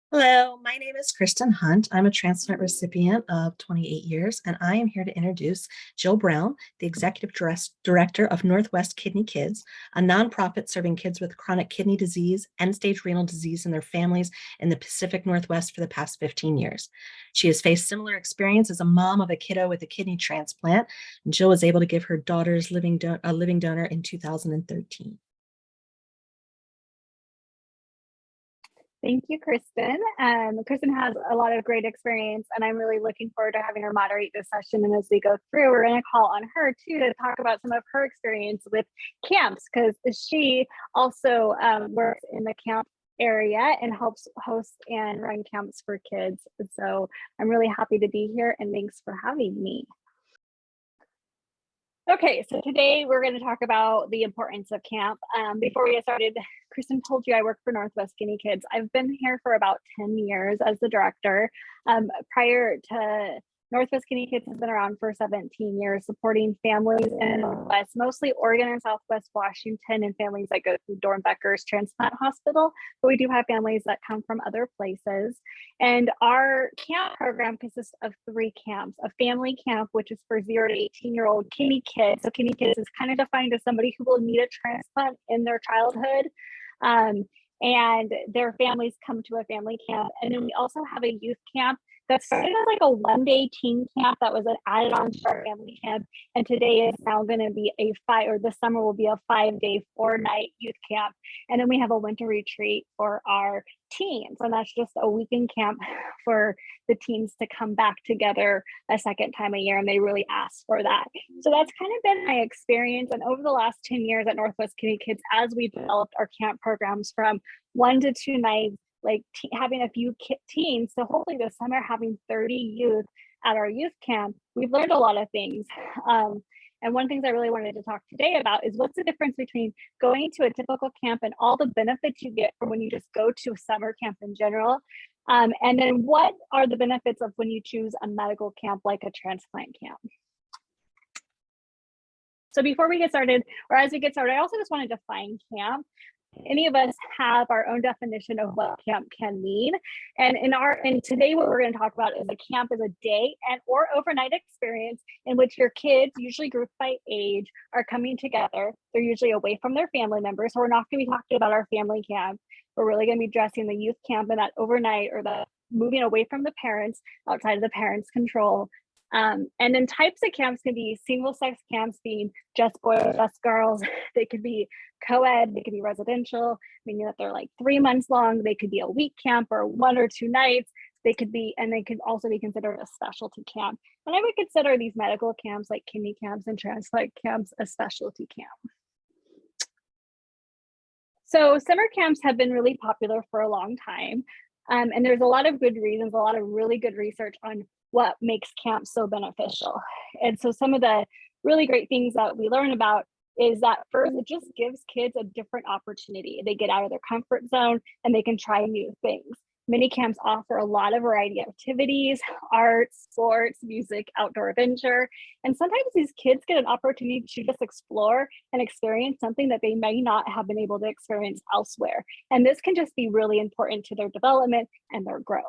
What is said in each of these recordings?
Hello, my name is Kristin Hunt. I'm a transplant recipient of 28 years, and I am here to introduce Jill Brown, the Executive Director of Northwest Kidney Kids, a nonprofit serving kids with chronic kidney disease, end-stage renal disease, and their families in the Pacific Northwest for the past 15 years. She has faced similar experience as a mom of a kiddo with a kidney transplant, and Jill was able to give her daughter's a living donor in 2013. Thank you, Kristin. Kristin has a lot of great experience, and I'm really looking forward to having her moderate this session. And as we go through, we're going to call on her too to talk about some of her experience with camps, because she also works in the camp area and helps host and run camps for kids. So I'm really happy to be here, and thanks for having me. Okay, so today we're going to talk about the importance of camp. Before we get started, Kristin told you I work for Northwest Kidney Kids. I've been here for about 10 years as the director. Prior to Northwest Kidney Kids has been around for 17 years, supporting families in the Northwest, mostly Oregon and Southwest Washington, and families that go through Dornbecker's Transplant Hospital. But we do have families that come from other places. And our camp program consists of 3 camps: a family camp, which is for 0 to 18-year-old kidney kids. So kidney kids is kind of defined as somebody who will need a transplant in their childhood. And their families come to a family camp. And then we also have a youth camp that started as like a 1-day teen camp that was added on to our family camp. And today is now going to be this summer will be a 5-day, 4-night youth camp. And then we have a winter retreat for our teens. And that's just a weekend camp for the teens to come back together a second time a year. And they really ask for that. So that's kind of been my experience. And over the last 10 years at Northwest Kidney Kids, as we developed our camp programs from 1 to 2 nights, like having a few teens, so hopefully this summer having 30 youth at our youth camp, we've learned a lot of things. And one of the things I really wanted to talk today about is what's the difference between going to a typical camp and all the benefits you get from when you just go to a summer camp in general. And then what are the benefits of when you choose a medical camp like a transplant camp. So before we get started, or as we get started, I also just want to define camp. Any of us have our own definition of what camp can mean. And today what we're going to talk about is a camp is a day and or overnight experience in which your kids, usually grouped by age, are coming together. They're usually away from their family members. So we're not going to be talking about our family camp. We're really going to be addressing the youth camp and that overnight, or the moving away from the parents, outside of the parents' control. And then types of camps can be single-sex camps, being just boys, just girls. They could be co-ed, they could be residential, meaning that they're like 3 months long. They could be a week camp or 1 or 2 nights. They could also be considered a specialty camp. And I would consider these medical camps, like kidney camps and transplant camps, a specialty camp. So summer camps have been really popular for a long time. And there's a lot of good reasons, a lot of really good research on what makes camp so beneficial. And so some of the really great things that we learn about is that first, it just gives kids a different opportunity. They get out of their comfort zone and they can try new things. Many camps offer a lot of variety of activities, arts, sports, music, outdoor adventure. And sometimes these kids get an opportunity to just explore and experience something that they may not have been able to experience elsewhere. And this can just be really important to their development and their growth.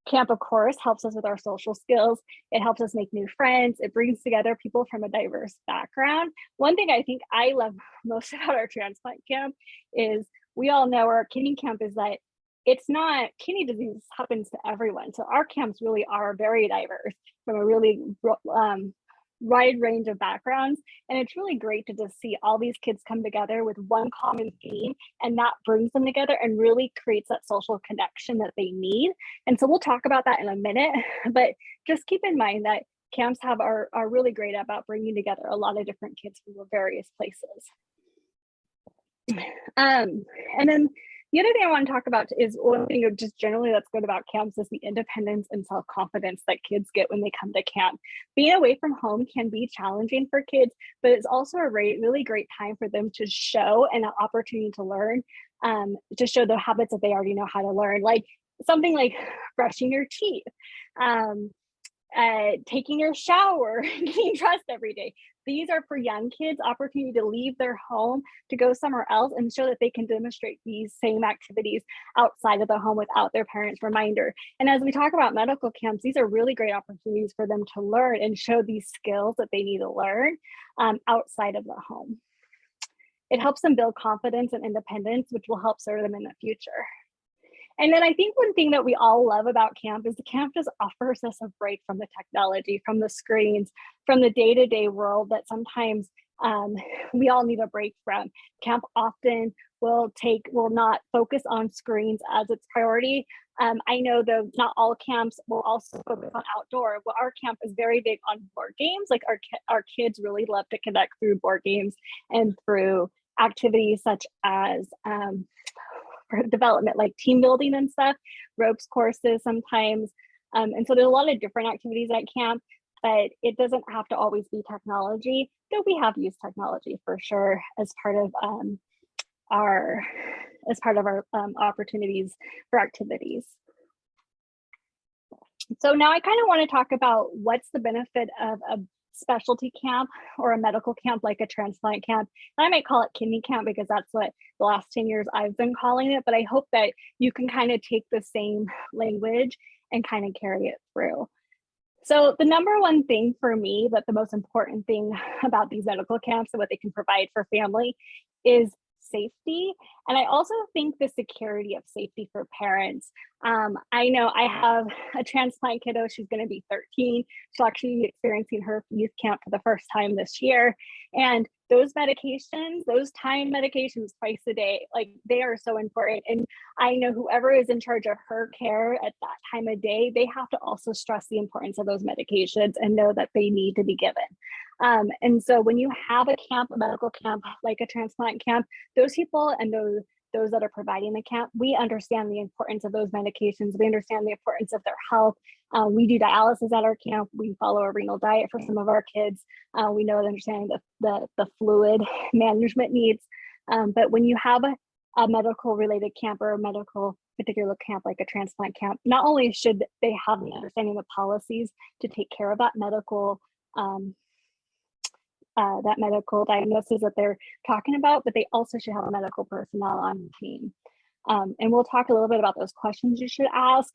Camp, of course, helps us with our social skills. It helps us make new friends. It brings together people from a diverse background. One thing I think I love most about our transplant camp is we all know our kidney camp is that it's not, kidney disease happens to everyone. So our camps really are very diverse from a really wide range of backgrounds. And it's really great to just see all these kids come together with one common theme, and that brings them together and really creates that social connection that they need. And so we'll talk about that in a minute, but just keep in mind that camps are really great about bringing together a lot of different kids from various places. And then the other thing I want to talk about is one thing just generally that's good about camps is the independence and self-confidence that kids get when they come to camp. Being away from home can be challenging for kids, but it's also a really great time for them to show and an opportunity to learn, to show the habits that they already know how to learn, like something like brushing your teeth, taking your shower, getting dressed every day. these are for young kids, opportunity to leave their home, to go somewhere else and show that they can demonstrate these same activities outside of the home without their parents' reminder. And as we talk about medical camps, these are really great opportunities for them to learn and show these skills that they need to learn outside of the home. It helps them build confidence and independence, which will help serve them in the future. And then I think one thing that we all love about camp is the camp just offers us a break from the technology, from the screens, from the day-to-day world that sometimes we all need a break from. Camp often will not focus on screens as its priority. I know though not all camps will also focus on outdoor. Well, our camp is very big on board games. Like our kids really love to connect through board games and through activities such as for development, like team building and stuff, ropes courses sometimes. And so there's a lot of different activities at camp, but it doesn't have to always be technology, though we have used technology for sure as part of our opportunities for activities. So now I kind of want to talk about what's the benefit of a specialty camp or a medical camp like a transplant camp. And I might call it kidney camp because that's what the last 10 years I've been calling it, but I hope that you can kind of take the same language and kind of carry it through. So the number one thing for me, that the most important thing about these medical camps and what they can provide for family is safety. And I also think the security of safety for parents. I know I have a transplant kiddo. She's going to be 13. She'll actually be experiencing her youth camp for the first time this year. And those medications, those time medications twice a day, like they are so important. And I know whoever is in charge of her care at that time of day, they have to also stress the importance of those medications and know that they need to be given. And so when you have a camp, a medical camp, like a transplant camp, those people and those that are providing the camp, we understand the importance of those medications. We understand the importance of their health. We do dialysis at our camp. We follow a renal diet for some of our kids. We know and understand the fluid management needs. But when you have a medical related camp or a medical particular camp like a transplant camp, not only should they have the understanding of policies to take care of that medical diagnosis that they're talking about, but they also should have a medical personnel on the team. And we'll talk a little bit about those questions you should ask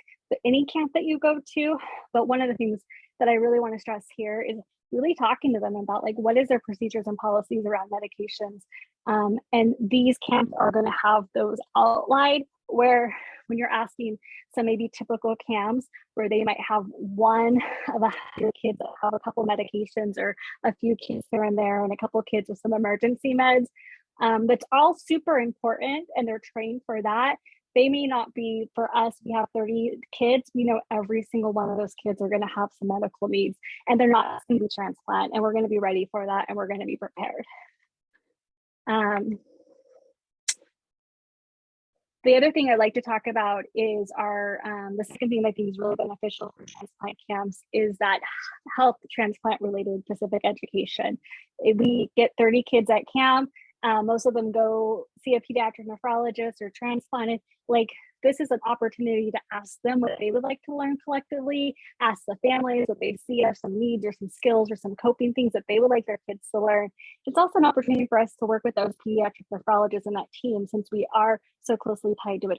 any camp that you go to. But one of the things that I really want to stress here is really talking to them about like what is their procedures and policies around medications. And these camps are going to have those outlined where when you're asking some maybe typical camps where they might have one of 100 kids that have a couple medications or a few kids here and there and a couple kids with some emergency meds. That's all super important and they're trained for that. They may not be, for us, we have 30 kids, we know every single one of those kids are going to have some medical needs and they're not asking to transplant, and we're going to be ready for that and we're going to be prepared. The other thing I'd like to talk about is the second thing I think is really beneficial for transplant camps is that health transplant related specific education. We get 30 kids at camp. Most of them go see a pediatric nephrologist or transplanted. Like this is an opportunity to ask them what they would like to learn collectively, ask the families what they see are some needs or some skills or some coping things that they would like their kids to learn. It's also an opportunity for us to work with those pediatric nephrologists in that team, since we are so closely tied to a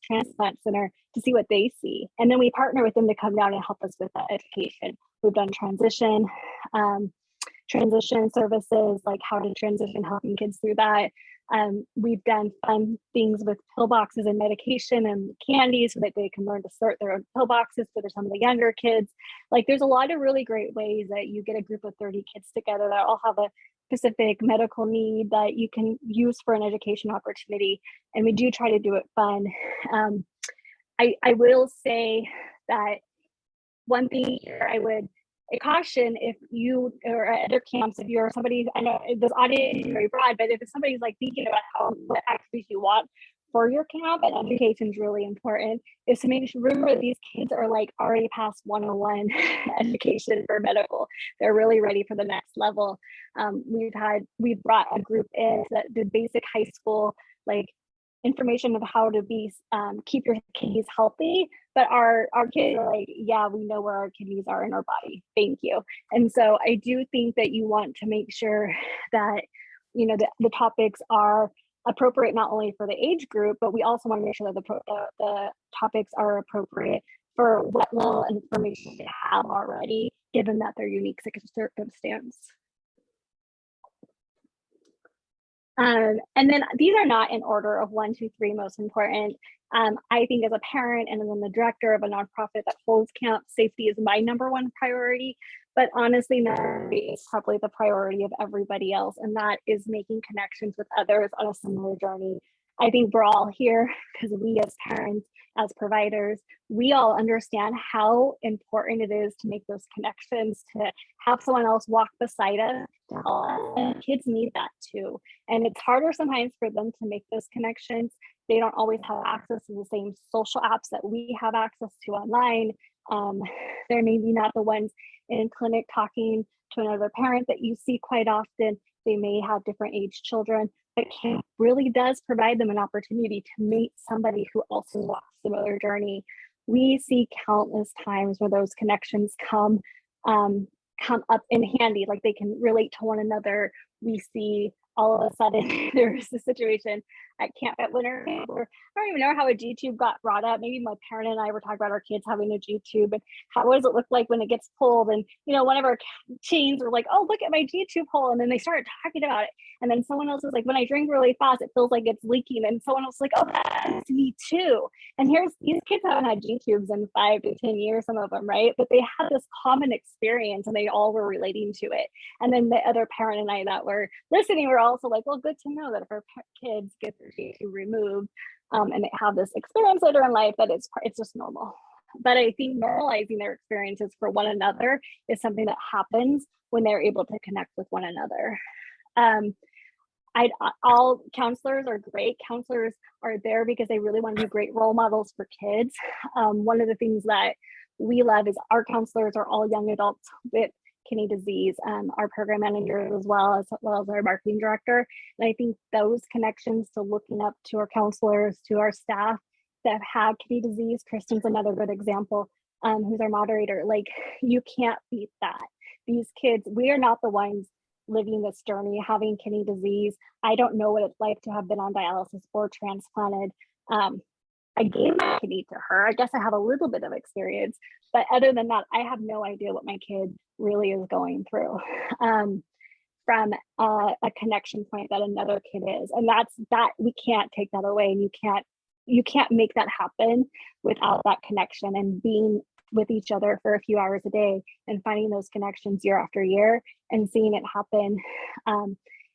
transplant center, to see what they see. And then we partner with them to come down and help us with that education. We've done transition services, like how to transition, helping kids through that. We've done fun things with pill boxes and medication and candy so that they can learn to sort their own pill boxes for some of the younger kids. Like there's a lot of really great ways that you get a group of 30 kids together that all have a specific medical need that you can use for an education opportunity. And we do try to do it fun. I will say that one thing here I would caution, if you or at other camps, if you're somebody, I know this audience is very broad, but if somebody's like thinking about what activities you want for your camp, and education is really important, is to make sure, remember these kids are like already past 101 education for medical. They're really ready for the next level. We've brought a group in that did basic high school, like information of how to be keep your kidneys healthy, but our kids are like, yeah, we know where our kidneys are in our body, thank you. And so I do think that you want to make sure that, you know, the topics are appropriate not only for the age group, but we also want to make sure that the topics are appropriate for what level of information they have already, given that their unique circumstance. And then these are not in order of 1, 2, 3 most important. I think as a parent and then the director of a nonprofit that holds camp, safety is my #1 priority. But honestly, number 3 is probably the priority of everybody else, and that is making connections with others on a similar journey. I think we're all here because we as parents, as providers, we all understand how important it is to make those connections, to have someone else walk beside us to help us. And kids need that too. And it's harder sometimes for them to make those connections. They don't always have access to the same social apps that we have access to online. They're maybe not the ones in clinic talking to another parent that you see quite often. They may have different age children, but camp really does provide them an opportunity to meet somebody who also walks a similar journey. We see countless times where those connections come up in handy, like they can relate to one another. We see all of a sudden there's a situation at camp at winter camp where I don't even know how a G tube got brought up. Maybe my parent and I were talking about our kids having a G tube and what does it look like when it gets pulled? And you know, one of our teens were like, "Oh, look at my G tube hole," and then they started talking about it. And then someone else was like, "When I drink really fast, it feels like it's leaking." And someone else was like, "Oh, that's me too." And here's these kids haven't had G tubes in 5 to 10 years, some of them, right? But they had this common experience and they all were relating to it. And then the other parent and I that were listening were also like, well, good to know that if our kids get their G tube removed and they have this experience later in life, that it's just normal. But I think normalizing their experiences for one another is something that happens when they're able to connect with one another. All counselors are great. Counselors are there because they really want to be great role models for kids. One of the things that we love is our counselors are all young adults with kidney disease, our program managers as well as our marketing director. And I think those connections to looking up to our counselors, to our staff that have had kidney disease, Kristin's another good example, who's our moderator. Like, you can't beat that. These kids, we are not the ones living this journey, having kidney disease. I don't know what it's like to have been on dialysis or transplanted. I gave my kidney to her. I guess I have a little bit of experience, but other than that, I have no idea what my kid really is going through from a connection point that another kid is. And that we can't take that away. And you can't make that happen without that connection and being with each other for a few hours a day and finding those connections year after year and seeing it happen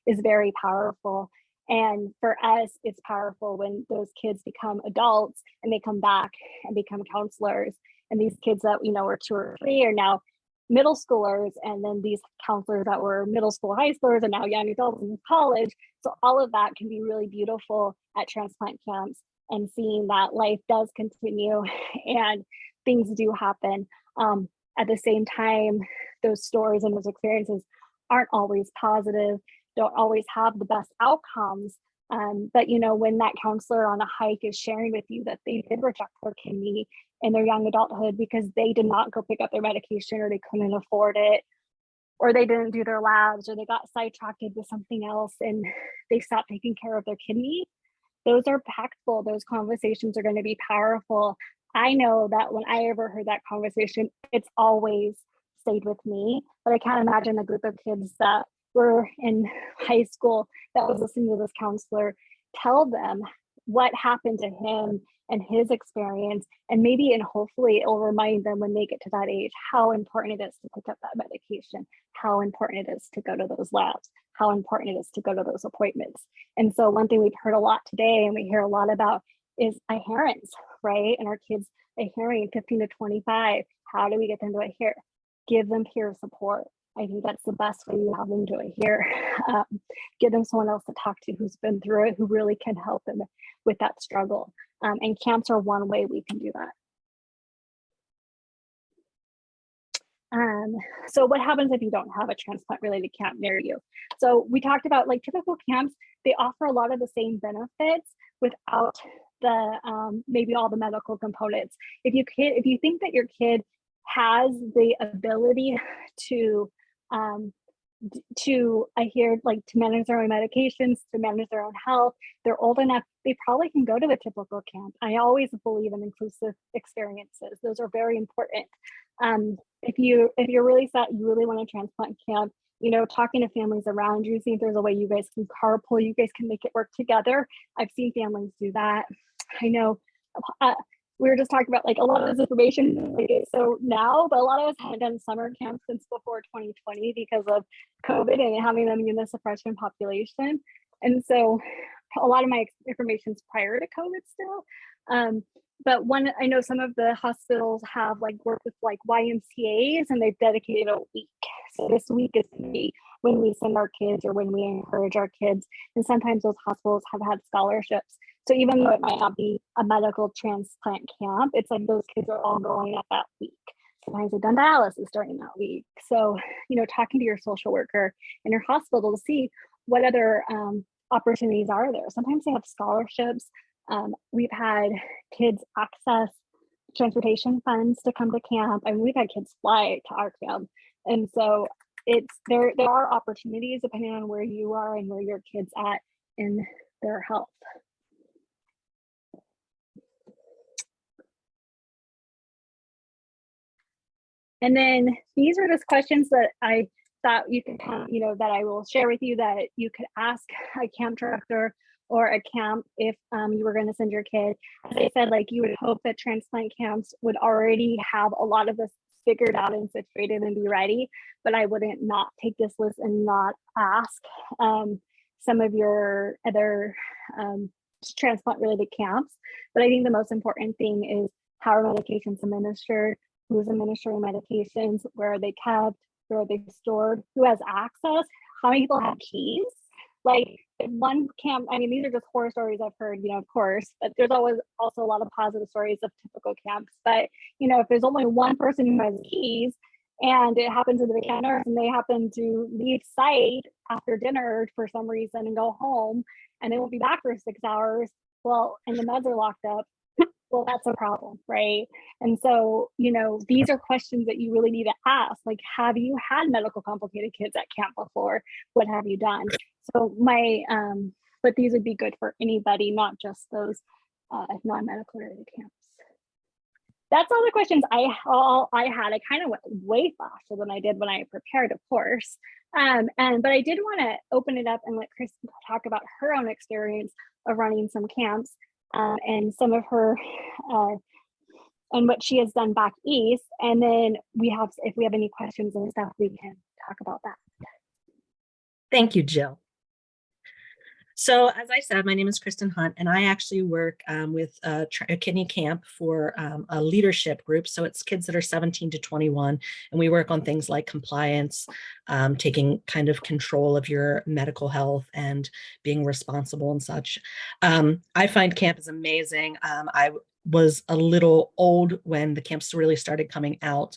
is very powerful. And for us, it's powerful when those kids become adults and they come back and become counselors. And these kids that we know are 2 or 3 are now middle schoolers. And then these counselors that were middle school, high schoolers are now young adults in college. So all of that can be really beautiful at transplant camps and seeing that life does continue and things do happen. At the same time, those stories and those experiences aren't always positive, don't always have the best outcomes. But you know, when that counselor on a hike is sharing with you that they did reject their kidney in their young adulthood because they did not go pick up their medication or they couldn't afford it, or they didn't do their labs, or they got sidetracked with something else and they stopped taking care of their kidney, those are impactful. Those conversations are going to be powerful. I know that when I ever heard that conversation, it's always stayed with me, but I can't imagine a group of kids that were in high school that was listening to this counselor tell them what happened to him and his experience, and maybe and hopefully it'll remind them when they get to that age how important it is to pick up that medication, how important it is to go to those labs, how important it is to go to those appointments. And so one thing we've heard a lot today and we hear a lot about is adherence, right? And our kids adhering 15 to 25, how do we get them to adhere? Give them peer support. I think that's the best way you have them to adhere. Give them someone else to talk to who's been through it, who really can help them with that struggle. And camps are one way we can do that. So what happens if you don't have a transplant related camp near you? So we talked about like typical camps, they offer a lot of the same benefits, without the maybe all the medical components. If you think that your kid has the ability to adhere, like to manage their own medications, to manage their own health, they're old enough, they probably can go to a typical camp. I always believe in inclusive experiences. Those are very important. If you're really set, you really want to transplant camp, you know, talking to families around you, see if there's a way you guys can carpool, you guys can make it work together. I've seen families do that. I know we were just talking about like a lot of this information so now, but a lot of us haven't done summer camps since before 2020 because of COVID and having them immunosuppression population. And so a lot of my information is prior to COVID still. But I know some of the hospitals have like worked with like YMCAs and they've dedicated a week. So this week is going to be when we send our kids or when we encourage our kids. And sometimes those hospitals have had scholarships. So even though it might not be a medical transplant camp, it's like those kids are all going at that week. Sometimes they've done dialysis during that week. So, you know, talking to your social worker in your hospital to see what other opportunities are there. Sometimes they have scholarships. We've had kids access transportation funds to come to camp, and we've had kids fly to our camp. And so there are opportunities depending on where you are and where your kid's at in their health. And then these are just questions that I thought you could, you know, that I will share with you that you could ask a camp director or a camp if you were going to send your kid. As I said, like you would hope that transplant camps would already have a lot of this figured out and situated and be ready, but I wouldn't not take this list and not ask some of your other transplant related camps. But I think the most important thing is how are medications administered, who's administering medications, where are they kept, where are they stored, who has access, how many people have keys. Like one camp, I mean, these are just horror stories I've heard, you know, of course, but there's always also a lot of positive stories of typical camps. But, you know, if there's only one person who has keys and it happens to be the camp nurse and they happen to leave site after dinner for some reason and go home and they won't be back for 6 hours, well, and the meds are locked up, well, that's a problem, right? And so, you know, these are questions that you really need to ask. Like, have you had medical complicated kids at camp before? What have you done? So but these would be good for anybody, not just those non-medical related camps. That's all the questions I had. I kind of went way faster than I did when I prepared, of course. But I did want to open it up and let Kristin talk about her own experience of running some camps and some of her and what she has done back east. And then if we have any questions and stuff, we can talk about that. Thank you, Jill. So as I said, my name is Kristin Hunt, and I actually work with a kidney camp for a leadership group. So it's kids that are 17 to 21, and we work on things like compliance, taking kind of control of your medical health and being responsible and such. I find camp is amazing. I was a little old when the camps really started coming out,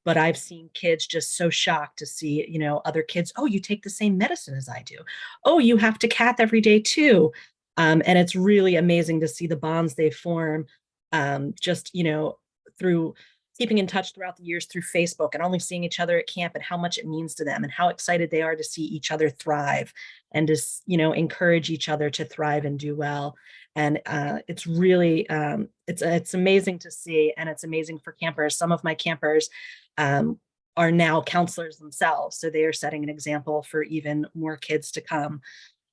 but I've seen kids just so shocked to see, you know, other kids, oh, you take the same medicine as I do. Oh, you have to cath every day too. And it's really amazing to see the bonds they form just, you know, through keeping in touch throughout the years through Facebook and only seeing each other at camp and how much it means to them and how excited they are to see each other thrive and to, you know, encourage each other to thrive and do well. And it's really, it's amazing to see, and it's amazing for campers. Some of my campers are now counselors themselves. So they are setting an example for even more kids to come.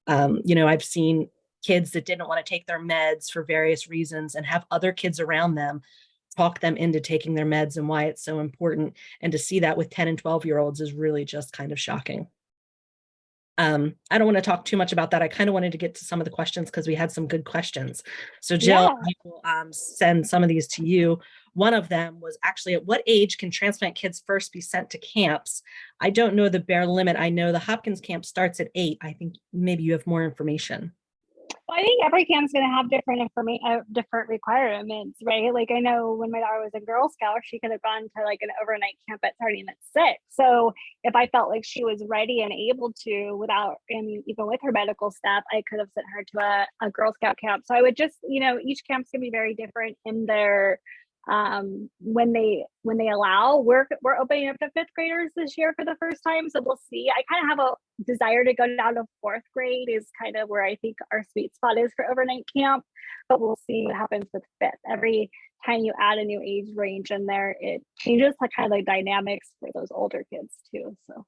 You know, I've seen kids that didn't want to take their meds for various reasons and have other kids around them talk them into taking their meds and why it's so important. And to see that with 10 and 12-year-olds is really just kind of shocking. I don't want to talk too much about that. I kind of wanted to get to some of the questions because we had some good questions. So Jill, yeah. I will send some of these to you. One of them was actually, at what age can transplant kids first be sent to camps? I don't know the bare limit. I know the Hopkins camp starts at 8. I think maybe you have more information. Well, I think every camp's going to have different different requirements, right? Like I know when my daughter was in Girl Scout, she could have gone to like an overnight camp at starting at 6. So if I felt like she was ready and able to, without, I mean, even with her medical stuff, I could have sent her to a Girl Scout camp. So I would just, each camp's going to be very different in their when they allow. We're opening up to 5th graders this year for the first time, so we'll see. I kind of have a desire to go down to 4th grade is kind of where I think our sweet spot is for overnight camp, but we'll see what happens with 5th. Every time you add a new age range in there, it changes the kind of like dynamics for those older kids too. So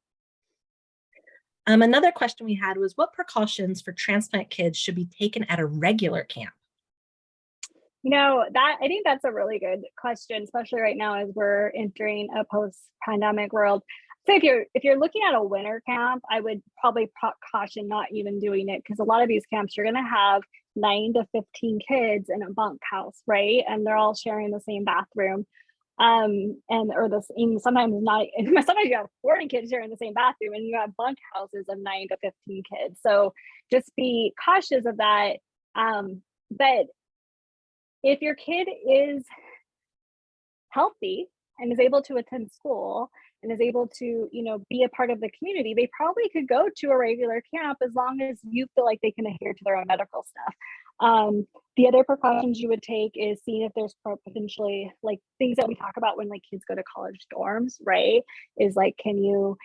another question we had was, what precautions for transplant kids should be taken at a regular camp? That I think that's a really good question, especially right now as we're entering a post-pandemic world. So if you're looking at a winter camp, I would probably caution not even doing it, because a lot of these camps you're going to have 9 to 15 kids in a bunkhouse, right? And they're all sharing the same bathroom. Sometimes you have 40 kids sharing the same bathroom, and you have bunkhouses of 9 to 15 kids. So just be cautious of that. But if your kid is healthy and is able to attend school and is able to, be a part of the community, they probably could go to a regular camp as long as you feel like they can adhere to their own medical stuff. The other precautions you would take is seeing if there's potentially like things that we talk about when like kids go to college dorms, right? Is like, can you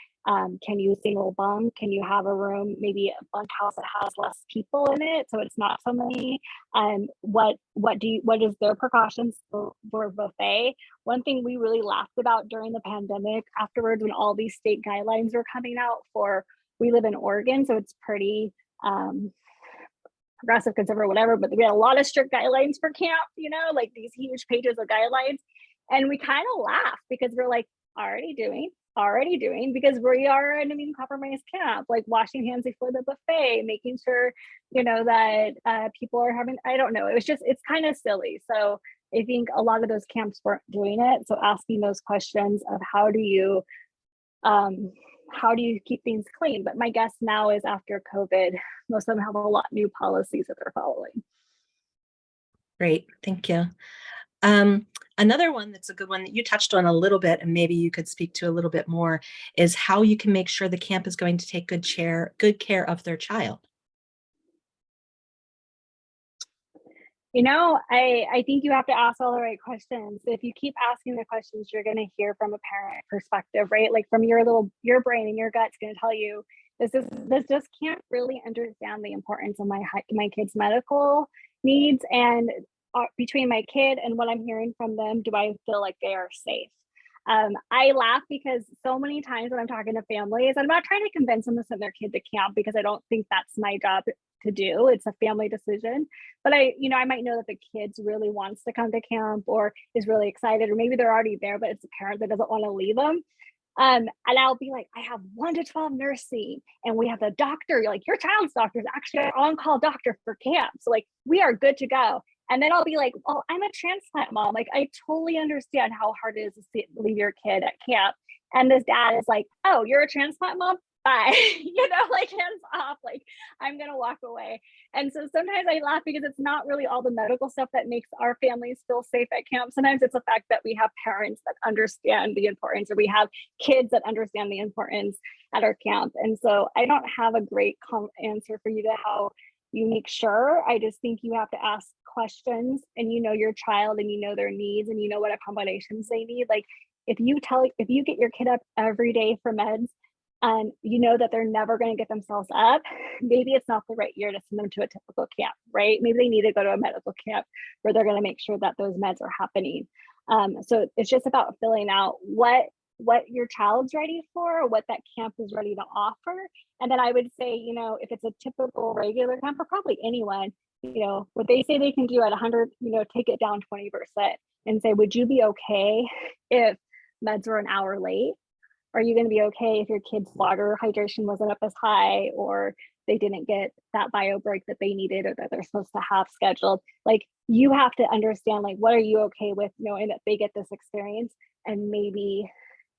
single bunk? Can you have a room, maybe a bunkhouse that has less people in it, so it's not so many? What is their precautions for buffet? One thing we really laughed about during the pandemic afterwards, when all these state guidelines were coming out we live in Oregon, so it's pretty progressive, conservative, whatever, but we had a lot of strict guidelines for camp, like these huge pages of guidelines. And we kind of laughed because we're like, already doing, because we are an immune compromised camp, like washing hands before the buffet, making sure, that people are having, I don't know, it's kind of silly. So I think a lot of those camps weren't doing it. So asking those questions of how do you keep things clean? But my guess now is after COVID, most of them have a lot new policies that they're following. Great, thank you. Another one that's a good one that you touched on a little bit, and maybe you could speak to a little bit more, is how you can make sure the camp is going to take good care of their child. I think you have to ask all the right questions. If you keep asking the questions, you're going to hear from a parent perspective, right? Like from your brain and your gut's going to tell you this just can't really understand the importance of my kid's medical needs, and between my kid and what I'm hearing from them, do I feel like they are safe? I laugh because so many times when I'm talking to families, I'm not trying to convince them to send their kid to camp, because I don't think that's my job to do. It's a family decision. But I might know that the kids really wants to come to camp or is really excited, or maybe they're already there, but it's a parent that doesn't want to leave them. And I'll be like, I have 1 to 12 nursing, and we have the doctor, like your child's doctor is actually an on-call doctor for camp. So like, we are good to go. And then I'll be like, oh, I'm a transplant mom. Like, I totally understand how hard it is to leave your kid at camp. And this dad is like, oh, you're a transplant mom? Bye. Like hands off, like I'm going to walk away. And so sometimes I laugh because it's not really all the medical stuff that makes our families feel safe at camp. Sometimes it's the fact that we have parents that understand the importance, or we have kids that understand the importance at our camp. And so I don't have a great answer for you to how you make sure. I just think you have to ask questions, and your child, and their needs, and what accommodations they need. Like if you get your kid up every day for meds, and that they're never going to get themselves up, maybe it's not the right year to send them to a typical camp, right? Maybe they need to go to a medical camp where they're going to make sure that those meds are happening. So it's just about filling out what your child's ready for, what that camp is ready to offer. And then I would say, if it's a typical regular camp, or probably anyone, what they say they can do at 100, take it down 20% and say, would you be okay if meds were an hour late? Are you going to be okay if your kid's water hydration wasn't up as high, or they didn't get that bio break that they needed or that they're supposed to have scheduled? Like, you have to understand, like, what are you okay with knowing that they get this experience, and maybe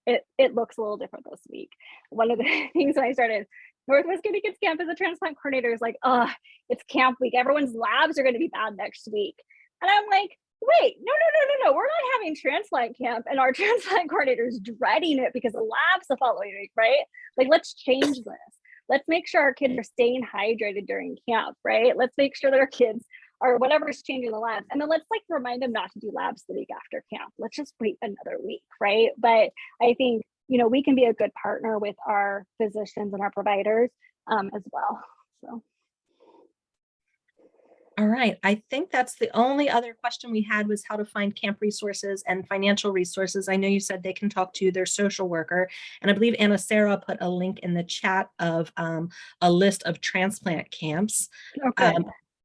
it looks a little different this week. One of the things when I started Northwest Guinea Kids Camp as a transplant coordinator is like, oh, it's camp week. Everyone's labs are going to be bad next week. And I'm like, wait, no. We're not having transplant camp and our transplant coordinator is dreading it because the lab's the following week, right? Like, let's change this. Let's make sure our kids are staying hydrated during camp, right? Let's make sure that our kids are whatever's changing the labs. And then let's like remind them not to do labs the week after camp. Let's just wait another week, right? But I think, you know, we can be a good partner with our physicians and our providers as well. So. All right. I think that's the only other question we had was how to find camp resources and financial resources. I know you said they can talk to their social worker, and I believe Anna Sarah put a link in the chat of a list of transplant camps. Okay.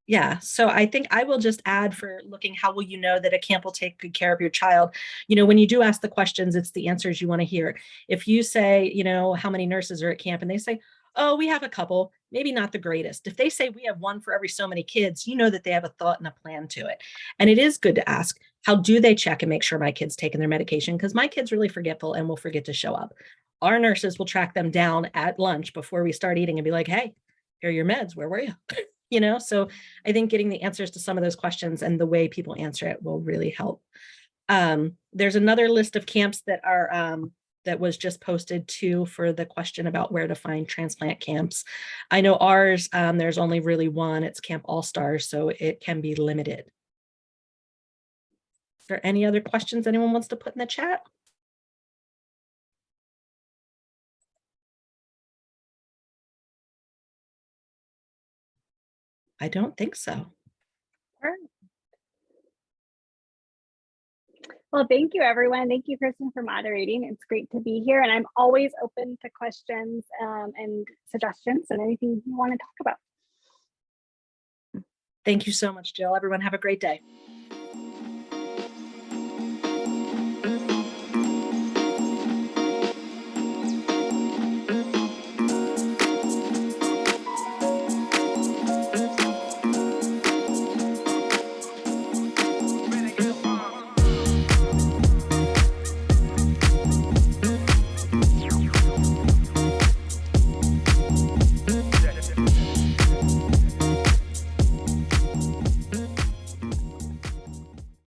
Yeah, so I think I will just add for looking, how will you know that a camp will take good care of your child? You know, when you do ask the questions, it's the answers you want to hear. If you say, you know, how many nurses are at camp, and they say, oh, we have a couple, maybe not the greatest. If they say we have one for every so many kids, you know that they have a thought and a plan to it. And it is good to ask, how do they check and make sure my kid's taking their medication? Because my kid's really forgetful and will forget to show up. Our nurses will track them down at lunch before we start eating and be like, hey, here are your meds. Where were you? You know, so I think getting the answers to some of those questions and the way people answer it will really help. There's another list of camps that are that was just posted too for the question about where to find transplant camps. I know ours, there's only really one. It's Camp All Stars, so it can be limited. Is there any other questions anyone wants to put in the chat? I don't think so. Well, thank you, everyone. Thank you, Kristin, for moderating. It's great to be here, and I'm always open to questions and suggestions and anything you want to talk about. Thank you so much, Jill. Everyone have a great day.